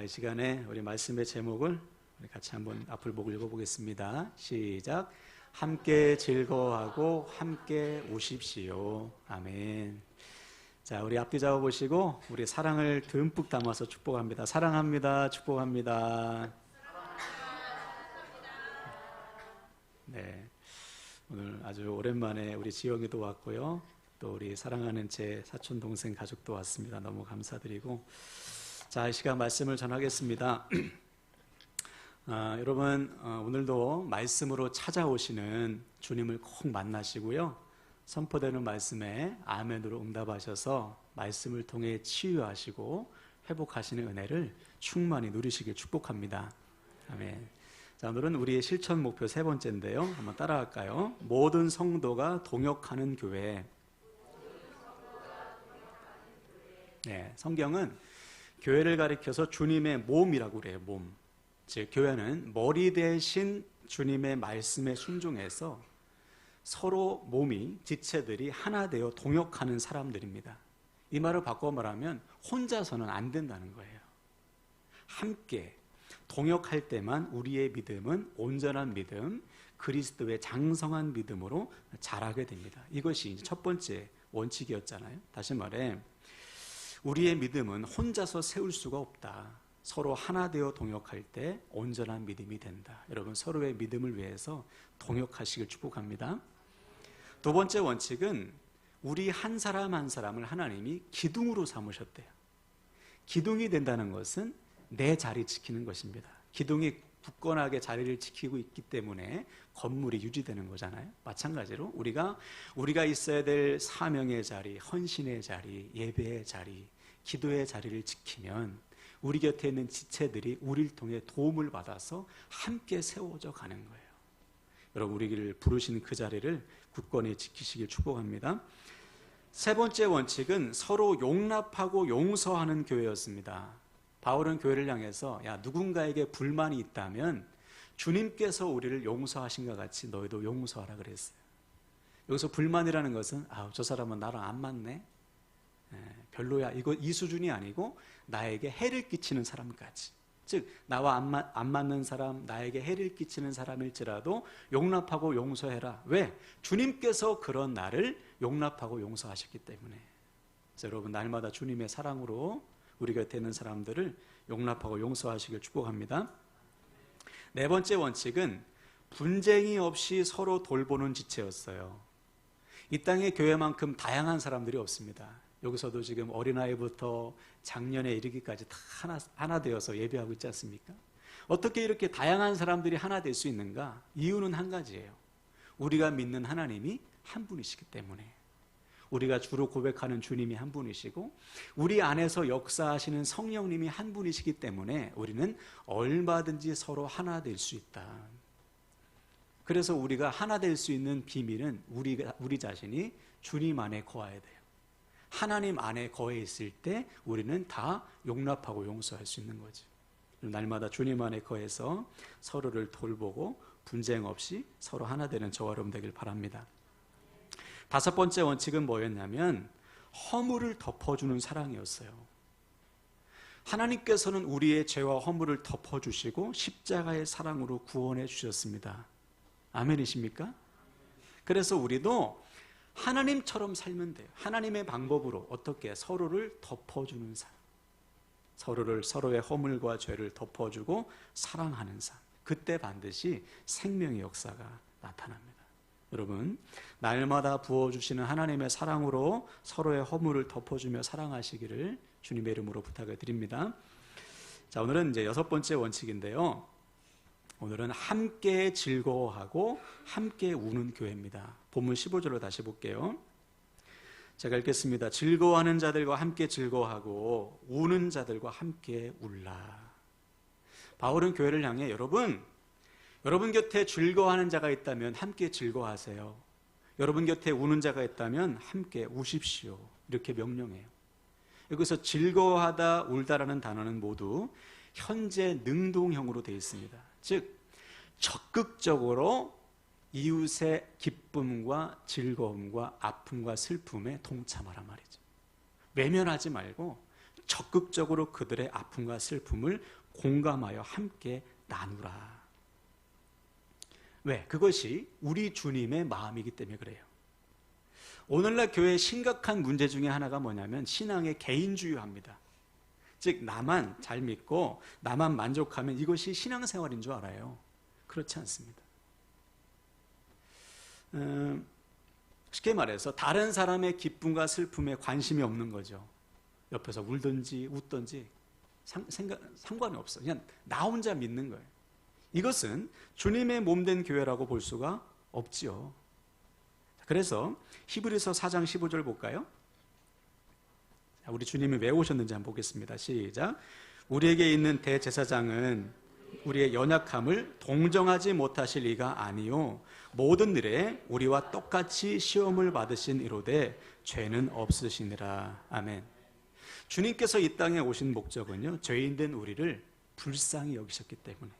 이 시간에 우리 말씀의 제목을 우리 같이 한번 앞을 보고 읽어보겠습니다. 시작. 함께 즐거워하고 함께 우십시오. 아멘. 자, 우리 앞뒤 잡아보시고 우리 사랑을 듬뿍 담아서 축복합니다. 사랑합니다. 축복합니다. 네, 오늘 아주 오랜만에 우리 지영이도 왔고요. 또 우리 사랑하는 제 사촌 동생 가족도 왔습니다. 너무 감사드리고, 자, 이 시간 말씀을 전하겠습니다. 여러분, 오늘도 말씀으로 찾아오시는 주님을 꼭 만나시고요. 선포되는 말씀에 아멘으로 응답하셔서 말씀을 통해 치유하시고 회복하시는 은혜를 충만히 누리시길 축복합니다. 아멘. 자, 오늘은 우리의 실천 목표 세 번째인데요. 한번 따라할까요? 모든 성도가 동역하는 교회. 네, 성경은 교회를 가리켜서 주님의 몸이라고 그래요. 몸. 즉, 교회는 머리 대신 주님의 말씀에 순종해서 서로 몸이, 지체들이 하나 되어 동역하는 사람들입니다. 이 말을 바꿔 말하면 혼자서는 안 된다는 거예요. 함께 동역할 때만 우리의 믿음은 온전한 믿음, 그리스도의 장성한 믿음으로 자라게 됩니다. 이것이 이제 첫 번째 원칙이었잖아요. 다시 말해, 우리의 믿음은 혼자서 세울 수가 없다. 서로 하나 되어 동역할 때 온전한 믿음이 된다. 여러분, 서로의 믿음을 위해서 동역하시길 축복합니다. 두 번째 원칙은 우리 한 사람 한 사람을 하나님이 기둥으로 삼으셨대요. 기둥이 된다는 것은 내 자리 지키는 것입니다. 기둥이 굳건하게 자리를 지키고 있기 때문에 건물이 유지되는 거잖아요. 마찬가지로 우리가 있어야 될 사명의 자리, 헌신의 자리, 예배의 자리, 기도의 자리를 지키면 우리 곁에 있는 지체들이 우리를 통해 도움을 받아서 함께 세워져 가는 거예요. 여러분, 우리를 부르신 그 자리를 굳건히 지키시길 축복합니다. 세 번째 원칙은 서로 용납하고 용서하는 교회였습니다. 바울은 교회를 향해서 누군가에게 불만이 있다면 주님께서 우리를 용서하신 것 같이 너희도 용서하라 그랬어요. 여기서 불만이라는 것은 저 사람은 나랑 안 맞네, 별로야, 이 수준이 아니고 나에게 해를 끼치는 사람까지, 즉 나와 안 맞는 사람, 나에게 해를 끼치는 사람일지라도 용납하고 용서해라. 왜? 주님께서 그런 나를 용납하고 용서하셨기 때문에. 그래서 여러분, 날마다 주님의 사랑으로 우리 곁에 있는 사람들을 용납하고 용서하시길 축복합니다. 네 번째 원칙은 분쟁이 없이 서로 돌보는 지체였어요. 이 땅에 교회만큼 다양한 사람들이 없습니다. 여기서도 지금 어린아이부터 장년에 이르기까지 다 하나 되어서 예배하고 있지 않습니까? 어떻게 이렇게 다양한 사람들이 하나 될 수 있는가? 이유는 한 가지예요. 우리가 믿는 하나님이 한 분이시기 때문에. 우리가 주로 고백하는 주님이 한 분이시고 우리 안에서 역사하시는 성령님이 한 분이시기 때문에 우리는 얼마든지 서로 하나 될 수 있다. 그래서 우리가 하나 될 수 있는 비밀은 우리 자신이 주님 안에 거해야 돼요. 하나님 안에 거해 있을 때 우리는 다 용납하고 용서할 수 있는 거죠. 날마다 주님 안에 거해서 서로를 돌보고 분쟁 없이 서로 하나 되는 저와 여러분 되길 바랍니다. 다섯 번째 원칙은 뭐였냐면 허물을 덮어주는 사랑이었어요. 하나님께서는 우리의 죄와 허물을 덮어주시고 십자가의 사랑으로 구원해 주셨습니다. 아멘이십니까? 그래서 우리도 하나님처럼 살면 돼요. 하나님의 방법으로 어떻게 서로를 덮어주는 삶, 서로의 허물과 죄를 덮어주고 사랑하는 삶, 그때 반드시 생명의 역사가 나타납니다. 여러분, 날마다 부어주시는 하나님의 사랑으로 서로의 허물을 덮어주며 사랑하시기를 주님의 이름으로 부탁을 드립니다. 자, 오늘은 이제 여섯 번째 원칙인데요. 오늘은 함께 즐거워하고 함께 우는 교회입니다. 본문 15절로 다시 볼게요. 제가 읽겠습니다. 즐거워하는 자들과 함께 즐거워하고 우는 자들과 함께 울라. 바울은 교회를 향해 여러분 곁에 즐거워하는 자가 있다면 함께 즐거워하세요. 여러분 곁에 우는 자가 있다면 함께 우십시오. 이렇게 명령해요. 여기서 즐거워하다, 울다라는 단어는 모두 현재 능동형으로 되어 있습니다. 즉 적극적으로 이웃의 기쁨과 즐거움과 아픔과 슬픔에 동참하란 말이죠. 외면하지 말고 적극적으로 그들의 아픔과 슬픔을 공감하여 함께 나누라. 왜? 그것이 우리 주님의 마음이기 때문에 그래요. 오늘날 교회의 심각한 문제 중에 하나가 뭐냐면 신앙의 개인주의화입니다. 즉 나만 잘 믿고 나만 만족하면 이것이 신앙생활인 줄 알아요. 그렇지 않습니다. 쉽게 말해서 다른 사람의 기쁨과 슬픔에 관심이 없는 거죠. 옆에서 울든지 웃든지 상관이 없어. 그냥 나 혼자 믿는 거예요. 이것은 주님의 몸된 교회라고 볼 수가 없지요. 그래서 히브리서 4장 15절 볼까요? 우리 주님이 왜 오셨는지 한번 보겠습니다. 시작. 우리에게 있는 대제사장은 우리의 연약함을 동정하지 못하실 이가 아니요 모든 일에 우리와 똑같이 시험을 받으신 이로되 죄는 없으시니라. 아멘. 주님께서 이 땅에 오신 목적은요, 죄인된 우리를 불쌍히 여기셨기 때문에,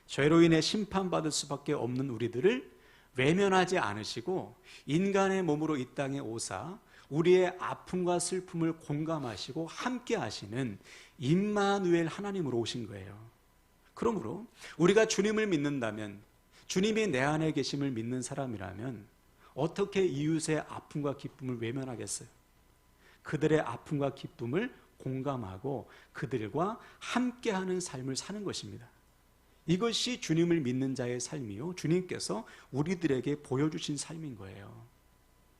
죄로 인해 심판받을 수밖에 없는 우리들을 외면하지 않으시고 인간의 몸으로 이 땅에 오사 우리의 아픔과 슬픔을 공감하시고 함께 하시는 임마누엘 하나님으로 오신 거예요. 그러므로 우리가 주님을 믿는다면, 주님이 내 안에 계심을 믿는 사람이라면 어떻게 이웃의 아픔과 기쁨을 외면하겠어요? 그들의 아픔과 기쁨을 공감하고 그들과 함께하는 삶을 사는 것입니다. 이것이 주님을 믿는 자의 삶이요, 주님께서 우리들에게 보여주신 삶인 거예요.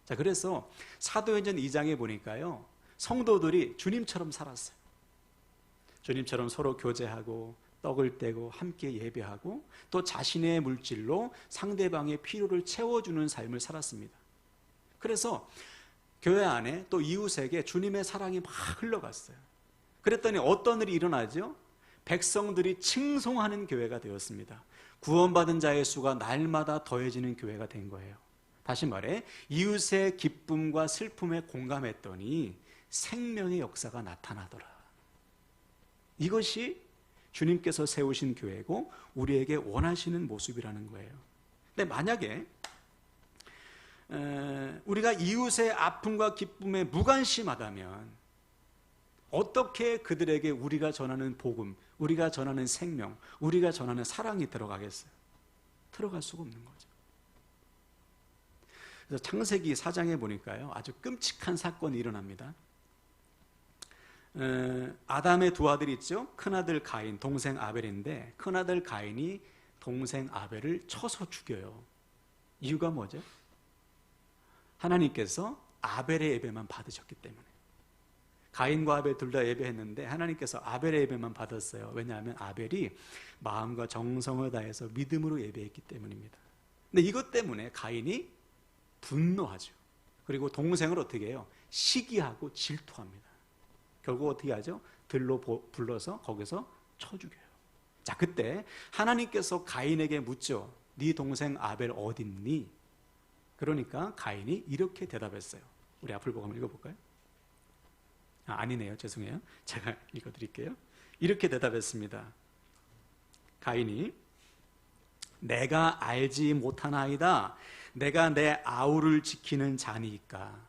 자, 그래서 사도행전 2장에 보니까요, 성도들이 주님처럼 살았어요. 주님처럼 서로 교제하고 떡을 떼고 함께 예배하고 또 자신의 물질로 상대방의 필요를 채워주는 삶을 살았습니다. 그래서 교회 안에 또 이웃에게 주님의 사랑이 막 흘러갔어요. 그랬더니 어떤 일이 일어나죠? 백성들이 칭송하는 교회가 되었습니다. 구원받은 자의 수가 날마다 더해지는 교회가 된 거예요. 다시 말해 이웃의 기쁨과 슬픔에 공감했더니 생명의 역사가 나타나더라. 이것이 주님께서 세우신 교회고 우리에게 원하시는 모습이라는 거예요. 근데 만약에 우리가 이웃의 아픔과 기쁨에 무관심하다면 어떻게 그들에게 우리가 전하는 복음, 우리가 전하는 생명, 우리가 전하는 사랑이 들어가겠어요? 들어갈 수가 없는 거죠. 그래서 창세기 4장에 보니까요, 아주 끔찍한 사건이 일어납니다. 아담의 두 아들이 있죠. 큰아들 가인, 동생 아벨인데 큰아들 가인이 동생 아벨을 쳐서 죽여요. 이유가 뭐죠? 하나님께서 아벨의 예배만 받으셨기 때문에. 가인과 아벨 둘 다 예배했는데 하나님께서 아벨의 예배만 받았어요. 왜냐하면 아벨이 마음과 정성을 다해서 믿음으로 예배했기 때문입니다. 근데 이것 때문에 가인이 분노하죠. 그리고 동생을 어떻게 해요? 시기하고 질투합니다. 결국 어떻게 하죠? 들로 불러서 거기서 쳐 죽여요. 자, 그때 하나님께서 가인에게 묻죠. 네 동생 아벨 어딨니? 그러니까 가인이 이렇게 대답했어요. 우리 앞을 보고 한번 읽어볼까요? 아니네요. 죄송해요. 제가 읽어드릴게요. 이렇게 대답했습니다. 가인이 내가 알지 못하나이다. 내가 내 아우를 지키는 자니까.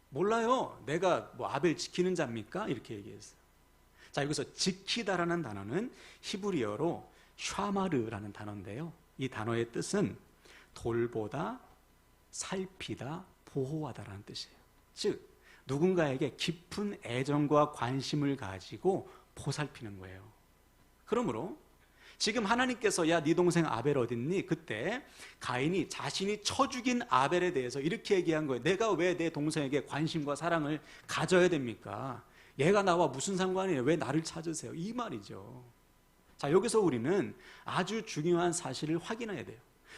몰라요. 내가 뭐 아벨 지키는 자입니까? 이렇게 얘기했어요. 자, 여기서 지키다라는 단어는 히브리어로 샤마르라는 단어인데요. 이 단어의 뜻은 돌보다, 살피다, 보호하다라는 뜻이에요. 즉 누군가에게 깊은 애정과 관심을 가지고 보살피는 거예요. 그러므로 지금 하나님께서 야, 네 동생 아벨 어딨니? 그때 가인이 자신이 쳐 죽인 아벨에 대해서 이렇게 얘기한 거예요. 내가 왜 내 동생에게 관심과 사랑을 가져야 됩니까? 얘가 나와 무슨 상관이에요? 왜 나를 찾으세요? 이 말이죠. 자, 여기서 우리는 아주 중요한 사실을 확인해야 돼요.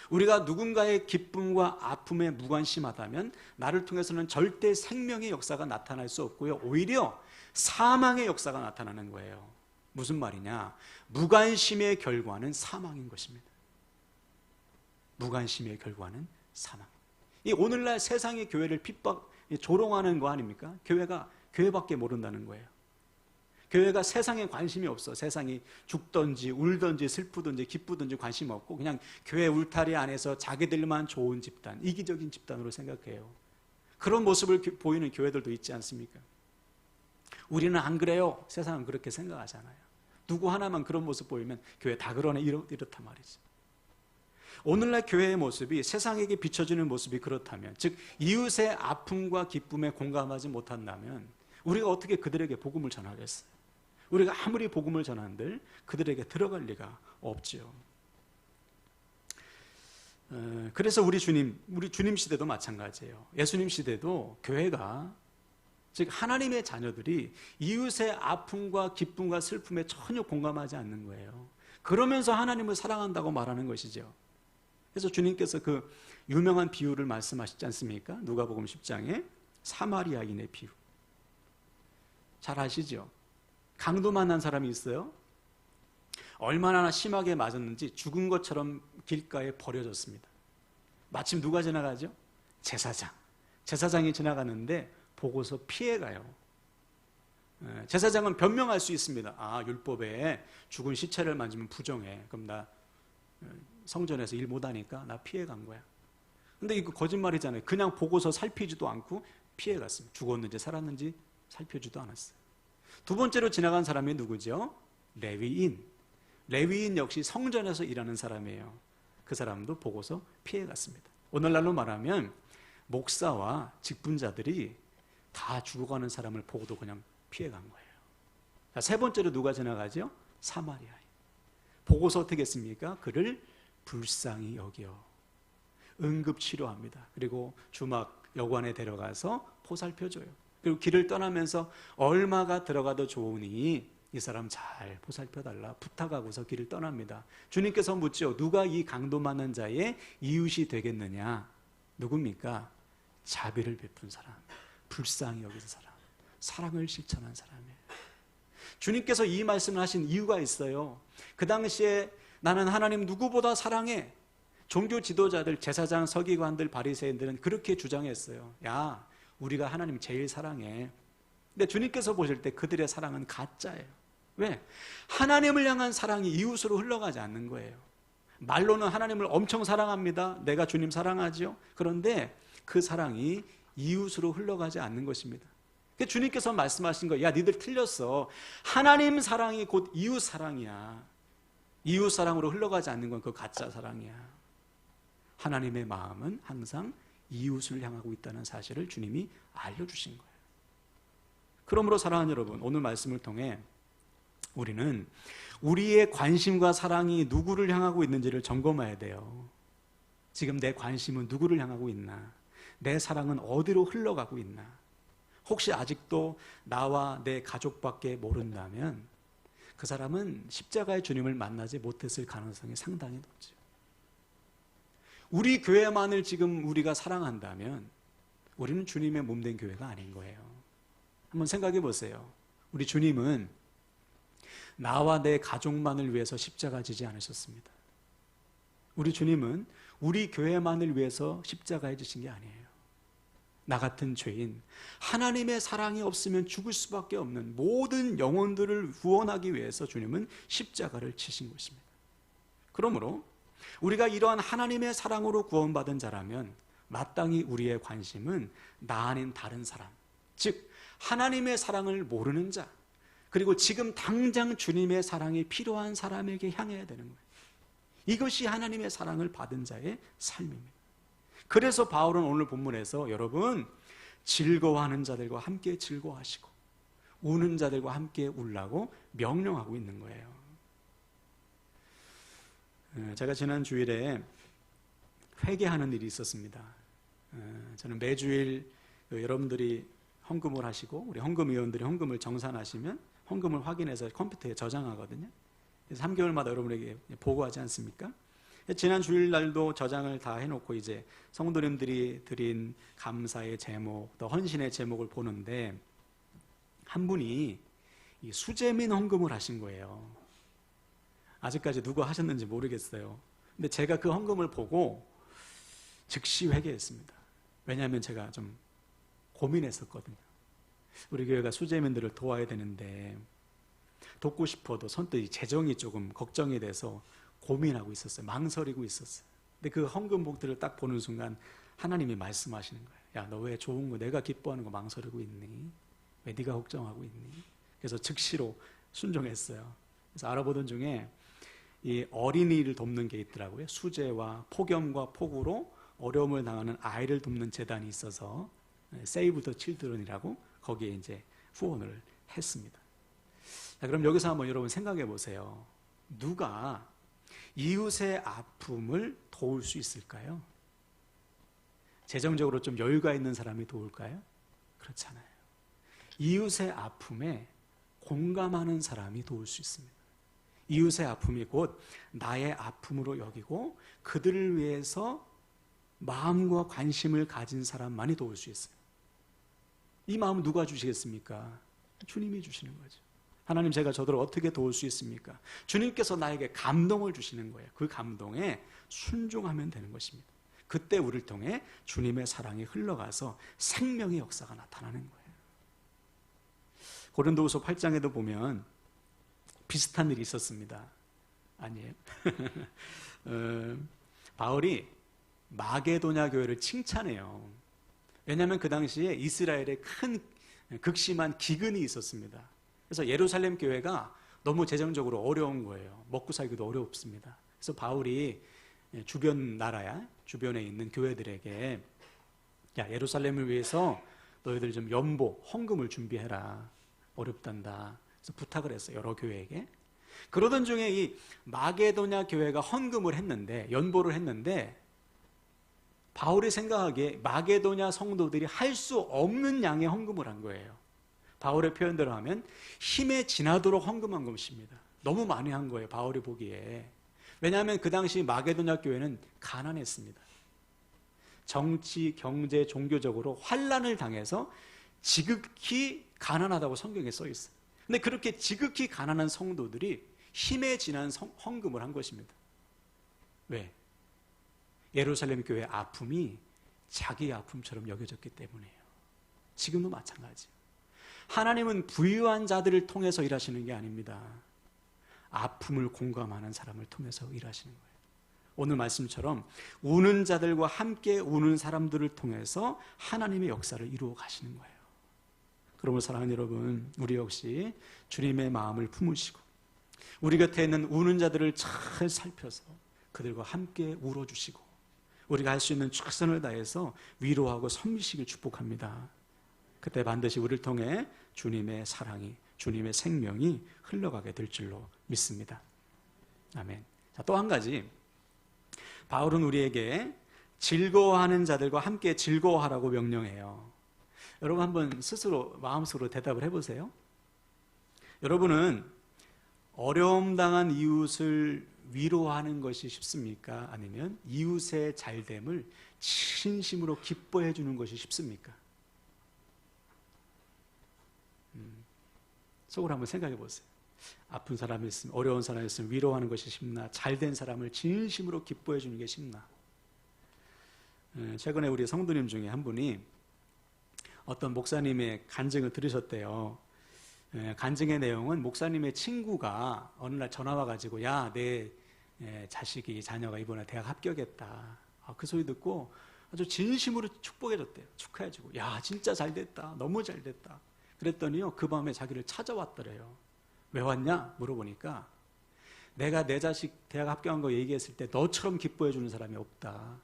우리가 누군가의 기쁨과 아픔에 무관심하다면 나를 통해서는 절대 생명의 역사가 나타날 수 없고요, 오히려 사망의 역사가 나타나는 거예요. 무슨 말이냐? 무관심의 결과는 사망인 것입니다. 무관심의 결과는 사망. 이 오늘날 세상의 교회를 조롱하는 거 아닙니까? 교회가 교회밖에 모른다는 거예요. 교회가 세상에 관심이 없어. 세상이 죽든지 울든지 슬프든지 기쁘든지 관심 없고 그냥 교회 울타리 안에서 자기들만 좋은 집단, 이기적인 집단으로 생각해요. 그런 모습을 보이는 교회들도 있지 않습니까? 우리는 안 그래요. 세상은 그렇게 생각하잖아요. 누구 하나만 그런 모습 보이면 교회 다 그러네, 이렇단 말이지. 오늘날 교회의 모습이 세상에게 비춰지는 모습이 그렇다면, 즉 이웃의 아픔과 기쁨에 공감하지 못한다면 우리가 어떻게 그들에게 복음을 전하겠어요? 우리가 아무리 복음을 전한들 그들에게 들어갈 리가 없지요. 그래서 우리 주님 시대도 마찬가지예요. 예수님 시대도 교회가, 즉 하나님의 자녀들이 이웃의 아픔과 기쁨과 슬픔에 전혀 공감하지 않는 거예요. 그러면서 하나님을 사랑한다고 말하는 것이죠. 그래서 주님께서 그 유명한 비유를 말씀하시지 않습니까? 누가복음 10장에 사마리아인의 비유. 잘 아시죠? 강도 만난 사람이 있어요. 얼마나 심하게 맞았는지 죽은 것처럼 길가에 버려졌습니다. 마침 누가 지나가죠? 제사장. 제사장이 지나가는데 보고서 피해가요. 제사장은 변명할 수 있습니다. 아, 율법에 죽은 시체를 만지면 부정해. 그럼 나 성전에서 일 못하니까 나 피해간 거야. 근데 이거 거짓말이잖아요. 그냥 보고서 살피지도 않고 피해갔습니다. 죽었는지 살았는지 살펴주지도 않았어요. 두 번째로 지나간 사람이 누구죠? 레위인. 레위인 역시 성전에서 일하는 사람이에요. 그 사람도 보고서 피해갔습니다. 오늘날로 말하면 목사와 직분자들이 다 죽어가는 사람을 보고도 그냥 피해간 거예요. 자, 세 번째로 누가 지나가죠? 사마리아인. 보고서 어떻게 했습니까? 그를 불쌍히 여겨 응급치료합니다. 그리고 주막 여관에 데려가서 보살펴줘요. 그리고 길을 떠나면서 얼마가 들어가도 좋으니 이 사람 잘 보살펴달라 부탁하고서 길을 떠납니다. 주님께서 묻죠. 누가 이 강도 많은 자의 이웃이 되겠느냐? 누굽니까? 자비를 베푼 사람, 불쌍히 여기는 사람, 사랑을 실천한 사람이에요. 주님께서 이 말씀을 하신 이유가 있어요. 그 당시에 나는 하나님 누구보다 사랑해. 종교 지도자들, 제사장, 서기관들, 바리새인들은 그렇게 주장했어요. 야, 우리가 하나님 제일 사랑해. 근데 주님께서 보실 때 그들의 사랑은 가짜예요. 왜? 하나님을 향한 사랑이 이웃으로 흘러가지 않는 거예요. 말로는 하나님을 엄청 사랑합니다. 내가 주님 사랑하죠. 그런데 그 사랑이 이웃으로 흘러가지 않는 것입니다. 주님께서 말씀하신 거예요. 야, 니들 틀렸어. 하나님 사랑이 곧 이웃 사랑이야. 이웃 사랑으로 흘러가지 않는 건 그 가짜 사랑이야. 하나님의 마음은 항상 이웃을 향하고 있다는 사실을 주님이 알려주신 거예요. 그러므로 사랑하는 여러분, 오늘 말씀을 통해 우리는 우리의 관심과 사랑이 누구를 향하고 있는지를 점검해야 돼요. 지금 내 관심은 누구를 향하고 있나? 내 사랑은 어디로 흘러가고 있나? 혹시 아직도 나와 내 가족밖에 모른다면 그 사람은 십자가의 주님을 만나지 못했을 가능성이 상당히 높죠. 우리 교회만을 지금 우리가 사랑한다면 우리는 주님의 몸된 교회가 아닌 거예요. 한번 생각해 보세요. 우리 주님은 나와 내 가족만을 위해서 십자가 지지 않으셨습니다. 우리 주님은 우리 교회만을 위해서 십자가에 지신 게 아니에요. 나 같은 죄인, 하나님의 사랑이 없으면 죽을 수밖에 없는 모든 영혼들을 구원하기 위해서 주님은 십자가를 치신 것입니다. 그러므로 우리가 이러한 하나님의 사랑으로 구원받은 자라면 마땅히 우리의 관심은 나 아닌 다른 사람, 즉 하나님의 사랑을 모르는 자, 그리고 지금 당장 주님의 사랑이 필요한 사람에게 향해야 되는 거예요. 이것이 하나님의 사랑을 받은 자의 삶입니다. 그래서 바울은 오늘 본문에서 여러분 즐거워하는 자들과 함께 즐거워하시고 우는 자들과 함께 울라고 명령하고 있는 거예요. 제가 지난 주일에 회개하는 일이 있었습니다. 저는 매주일 여러분들이 헌금을 하시고 우리 헌금위원들이 헌금을 정산하시면 헌금을 확인해서 컴퓨터에 저장하거든요. 그래서 3개월마다 여러분에게 보고하지 않습니까? 지난 주일날도 저장을 다 해놓고 이제 성도님들이 드린 감사의 제목, 또 헌신의 제목을 보는데 한 분이 이 수재민 헌금을 하신 거예요. 아직까지 누가 하셨는지 모르겠어요. 근데 제가 그 헌금을 보고 즉시 회개했습니다. 왜냐하면 제가 좀 고민했었거든요. 우리 교회가 수재민들을 도와야 되는데 돕고 싶어도 선뜻 재정이 조금 걱정이 돼서 고민하고 있었어요. 망설이고 있었어요. 근데 그 헌금복들을 딱 보는 순간 하나님이 말씀하시는 거예요. 야, 너 왜 좋은 거 내가 기뻐하는 거 망설이고 있니? 왜 네가 걱정하고 있니? 그래서 즉시로 순종했어요. 그래서 알아보던 중에 이 어린이를 돕는 게 있더라고요. 수재와 폭염과 폭우로 어려움을 당하는 아이를 돕는 재단이 있어서 세이브 더 칠드런이라고 거기에 이제 후원을 했습니다. 자, 그럼 여기서 한번 여러분 생각해 보세요. 누가 이웃의 아픔을 도울 수 있을까요? 재정적으로 좀 여유가 있는 사람이 도울까요? 그렇잖아요. 이웃의 아픔에 공감하는 사람이 도울 수 있습니다. 이웃의 아픔이 곧 나의 아픔으로 여기고 그들을 위해서 마음과 관심을 가진 사람만이 도울 수 있어요. 이 마음 누가 주시겠습니까? 주님이 주시는 거죠. 하나님, 제가 저들을 어떻게 도울 수 있습니까? 주님께서 나에게 감동을 주시는 거예요. 그 감동에 순종하면 되는 것입니다. 그때 우리를 통해 주님의 사랑이 흘러가서 생명의 역사가 나타나는 거예요. 고린도후서 8장에도 보면 비슷한 일이 있었습니다. 아니에요? 바울이 마게도냐 교회를 칭찬해요. 왜냐하면 그 당시에 이스라엘에 큰 극심한 기근이 있었습니다. 그래서 예루살렘 교회가 너무 재정적으로 어려운 거예요. 먹고 살기도 어렵습니다. 그래서 바울이 주변 나라야, 주변에 있는 교회들에게 야, 예루살렘을 위해서 너희들 좀 연보, 헌금을 준비해라. 어렵단다. 그래서 부탁을 했어요. 여러 교회에게. 그러던 중에 이 마게도냐 교회가 헌금을 했는데, 연보를 했는데 바울이 생각하기에 마게도냐 성도들이 할 수 없는 양의 헌금을 한 거예요. 바울의 표현대로 하면 힘에 지나도록 헌금한 것입니다. 너무 많이 한 거예요. 바울이 보기에. 왜냐하면 그 당시 마게도냐 교회는 가난했습니다. 정치, 경제, 종교적으로 환난을 당해서 지극히 가난하다고 성경에 써 있어요. 근데 그렇게 지극히 가난한 성도들이 힘에 지난 헌금을 한 것입니다. 왜? 예루살렘 교회의 아픔이 자기의 아픔처럼 여겨졌기 때문이에요. 지금도 마찬가지예요. 하나님은 부유한 자들을 통해서 일하시는 게 아닙니다. 아픔을 공감하는 사람을 통해서 일하시는 거예요. 오늘 말씀처럼 우는 자들과 함께 우는 사람들을 통해서 하나님의 역사를 이루어 가시는 거예요. 그러므로 사랑하는 여러분, 우리 역시 주님의 마음을 품으시고 우리 곁에 있는 우는 자들을 잘 살펴서 그들과 함께 울어주시고 우리가 할 수 있는 최선을 다해서 위로하고 섬기시길 축복합니다. 그때 반드시 우리를 통해 주님의 사랑이, 주님의 생명이 흘러가게 될 줄로 믿습니다. 아멘. 자, 또 한 가지, 바울은 우리에게 즐거워하는 자들과 함께 즐거워하라고 명령해요. 여러분 한번 스스로 마음속으로 대답을 해보세요. 여러분은 어려움 당한 이웃을 위로하는 것이 쉽습니까? 아니면 이웃의 잘됨을 진심으로 기뻐해 주는 것이 쉽습니까? 속으로 한번 생각해 보세요. 아픈 사람이 있으면, 어려운 사람이 있으면 위로하는 것이 쉽나? 잘된 사람을 진심으로 기뻐해 주는 게 쉽나? 최근에 우리 성도님 중에 한 분이 어떤 목사님의 간증을 들으셨대요. 간증의 내용은 목사님의 친구가 어느 날 전화 와가지고 야, 내 자식이, 자녀가 이번에 대학 합격했다. 그 소리 듣고 아주 진심으로 축복해줬대요. 축하해주고 야, 진짜 잘됐다. 너무 잘됐다. 그랬더니요, 그 밤에 자기를 찾아왔더래요. 왜 왔냐? 물어보니까 내가 내 자식 대학 합격한 거 얘기했을 때 너처럼 기뻐해주는 사람이 없다.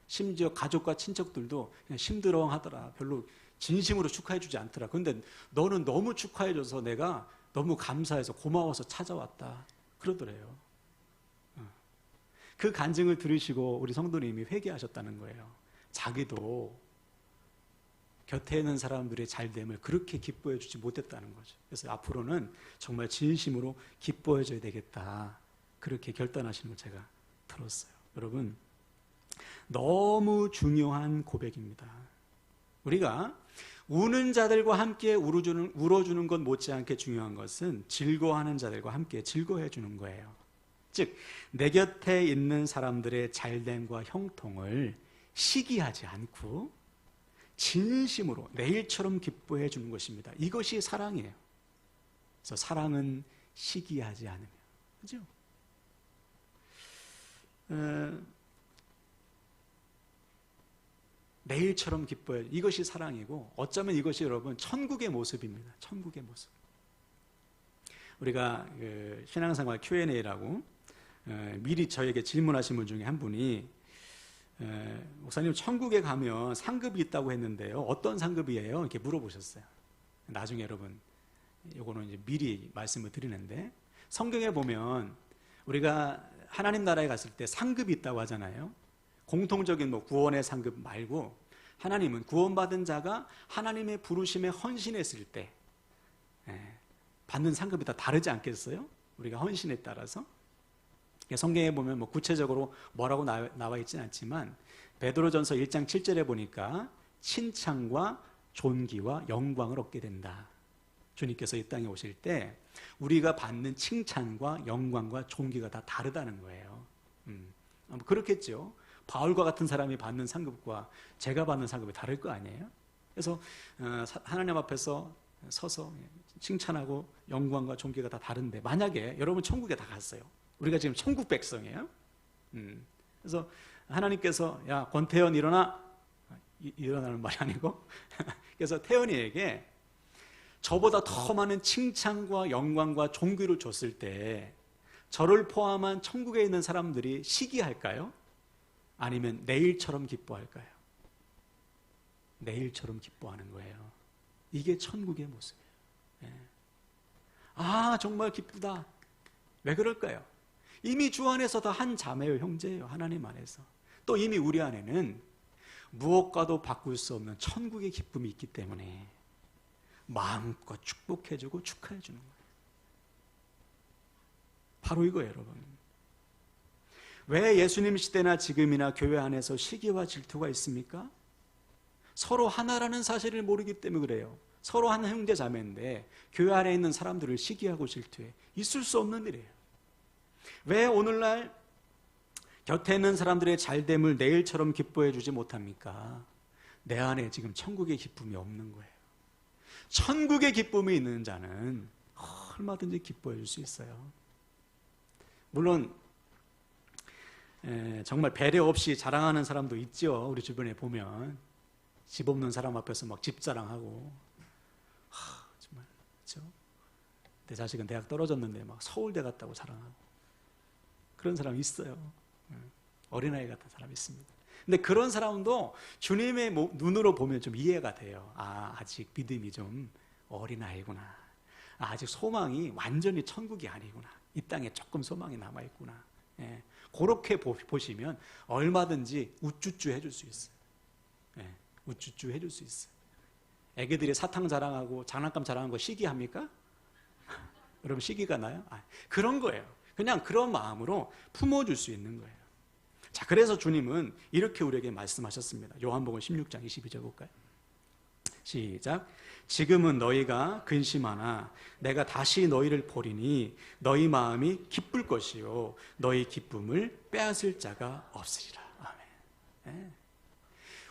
심지어 가족과 친척들도 그냥 심드렁하더라. 별로 진심으로 축하해주지 않더라. 그런데 너는 너무 축하해줘서 내가 너무 감사해서 고마워서 찾아왔다. 그러더래요. 그 간증을 들으시고 우리 성도님이 회개하셨다는 거예요. 자기도 곁에 있는 사람들의 잘됨을 그렇게 기뻐해 주지 못했다는 거죠. 그래서 앞으로는 정말 진심으로 기뻐해 줘야 되겠다. 그렇게 결단하시는 걸 제가 들었어요. 여러분, 너무 중요한 고백입니다. 우리가 우는 자들과 함께 울어주는 것 못지않게 중요한 것은 즐거워하는 자들과 함께 즐거워해 주는 거예요. 즉, 내 곁에 있는 사람들의 잘됨과 형통을 시기하지 않고 진심으로 내일처럼 기뻐해 주는 것입니다. 이것이 사랑이에요. 그래서 사랑은 시기하지 않으며, 그죠? 내일처럼 기뻐해요. 이것이 사랑이고 어쩌면 이것이 여러분 천국의 모습입니다. 천국의 모습. 우리가 신앙생활 Q&A라고 미리 저에게 질문하신 분 중에 한 분이 목사님 천국에 가면 상급이 있다고 했는데요. 어떤 상급이에요? 이렇게 물어보셨어요. 나중에 여러분 요거는 이제 미리 말씀을 드리는데 성경에 보면 우리가 하나님 나라에 갔을 때 상급이 있다고 하잖아요. 공통적인 뭐 구원의 상급 말고 하나님은 구원받은 자가 하나님의 부르심에 헌신했을 때 받는 상급이 다 다르지 않겠어요? 우리가 헌신에 따라서. 성경에 보면 뭐 구체적으로 뭐라고 나와 있지는 않지만 베드로전서 1장 7절에 보니까 칭찬과 존귀와 영광을 얻게 된다. 주님께서 이 땅에 오실 때 우리가 받는 칭찬과 영광과 존귀가 다 다르다는 거예요. 그렇겠죠. 바울과 같은 사람이 받는 상급과 제가 받는 상급이 다를 거 아니에요? 그래서 하나님 앞에서 서서 칭찬하고 영광과 존귀가 다 다른데 만약에 여러분 천국에 다 갔어요. 우리가 지금 천국 백성이에요. 그래서 하나님께서 야 권태현 일어나, 일어나는 말이 아니고 그래서 태현이에게 저보다 더 많은 칭찬과 영광과 존귀를 줬을 때 저를 포함한 천국에 있는 사람들이 시기할까요? 아니면 내일처럼 기뻐할까요? 내일처럼 기뻐하는 거예요. 이게 천국의 모습이에요. 아 정말 기쁘다. 왜 그럴까요? 이미 주 안에서 다 한 자매요, 형제예요. 하나님 안에서. 또 이미 우리 안에는 무엇과도 바꿀 수 없는 천국의 기쁨이 있기 때문에 마음껏 축복해주고 축하해주는 거예요. 바로 이거예요, 여러분. 왜 예수님 시대나 지금이나 교회 안에서 시기와 질투가 있습니까? 서로 하나라는 사실을 모르기 때문에 그래요. 서로 한 형제 자매인데 교회 안에 있는 사람들을 시기하고 질투해. 있을 수 없는 일이에요. 왜 오늘날 곁에 있는 사람들의 잘됨을 내일처럼 기뻐해 주지 못합니까? 내 안에 지금 천국의 기쁨이 없는 거예요. 천국의 기쁨이 있는 자는 얼마든지 기뻐해 줄 수 있어요. 물론 정말 배려 없이 자랑하는 사람도 있죠. 우리 주변에 보면 집 없는 사람 앞에서 막 집 자랑하고 정말 그렇죠? 내 자식은 대학 떨어졌는데 막 서울대 갔다고 자랑하고 그런 사람이 있어요. 어린아이 같은 사람이 있습니다. 근데 그런 사람도 주님의 눈으로 보면 좀 이해가 돼요. 아직 믿음이 좀 어린아이구나. 아직 소망이 완전히 천국이 아니구나. 이 땅에 조금 소망이 남아있구나. 그렇게 보시면 얼마든지 우쭈쭈 해줄 수 있어요. 우쭈쭈 해줄 수 있어요. 애기들이 사탕 자랑하고 장난감 자랑하는 거 시기합니까? 여러분 시기가 나요? 그런 거예요. 그냥 그런 마음으로 품어줄 수 있는 거예요. 자, 그래서 주님은 이렇게 우리에게 말씀하셨습니다. 요한복음 16장 22절 볼까요? 시작. 지금은 너희가 근심하나 내가 다시 너희를 보리니 너희 마음이 기쁠 것이요 너희 기쁨을 빼앗을 자가 없으리라. 아멘.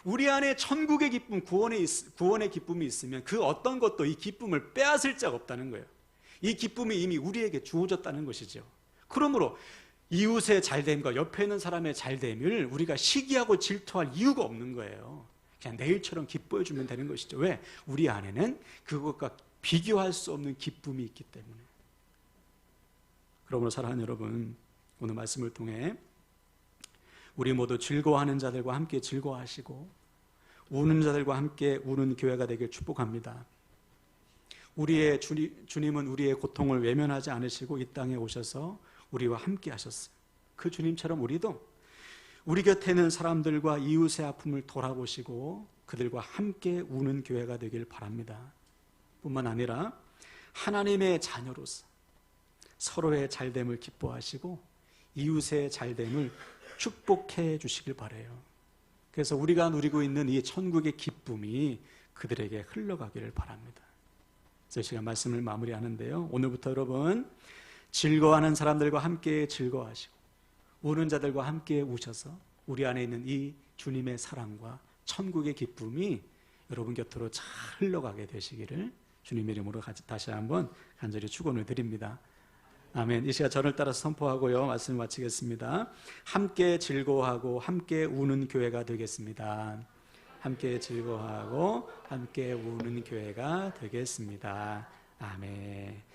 우리 안에 천국의 기쁨, 구원의 기쁨이 있으면 그 어떤 것도 이 기쁨을 빼앗을 자가 없다는 거예요. 이 기쁨이 이미 우리에게 주어졌다는 것이죠. 그러므로 이웃의 잘됨과 옆에 있는 사람의 잘됨을 우리가 시기하고 질투할 이유가 없는 거예요. 그냥 내일처럼 기뻐해 주면 되는 것이죠. 왜? 우리 안에는 그것과 비교할 수 없는 기쁨이 있기 때문에. 그러므로 사랑하는 여러분, 오늘 말씀을 통해 우리 모두 즐거워하는 자들과 함께 즐거워하시고 우는 자들과 함께 우는 교회가 되길 축복합니다. 우리의 주님은 우리의 고통을 외면하지 않으시고 이 땅에 오셔서 우리와 함께 하셨어요. 그 주님처럼 우리도 우리 곁에 있는 사람들과 이웃의 아픔을 돌아보시고 그들과 함께 우는 교회가 되길 바랍니다. 뿐만 아니라 하나님의 자녀로서 서로의 잘됨을 기뻐하시고 이웃의 잘됨을 축복해 주시길 바라요. 그래서 우리가 누리고 있는 이 천국의 기쁨이 그들에게 흘러가기를 바랍니다. 그래서 시간 말씀을 마무리하는데요. 오늘부터 여러분 즐거워하는 사람들과 함께 즐거워하시고 우는 자들과 함께 우셔서 우리 안에 있는 이 주님의 사랑과 천국의 기쁨이 여러분 곁으로 잘 흘러가게 되시기를 주님의 이름으로 다시 한번 간절히 축원을 드립니다. 아멘. 이 시간 저를 따라서 선포하고요. 말씀을 마치겠습니다. 함께 즐거워하고 함께 우는 교회가 되겠습니다. 함께 즐거워하고 함께 우는 교회가 되겠습니다. 아멘.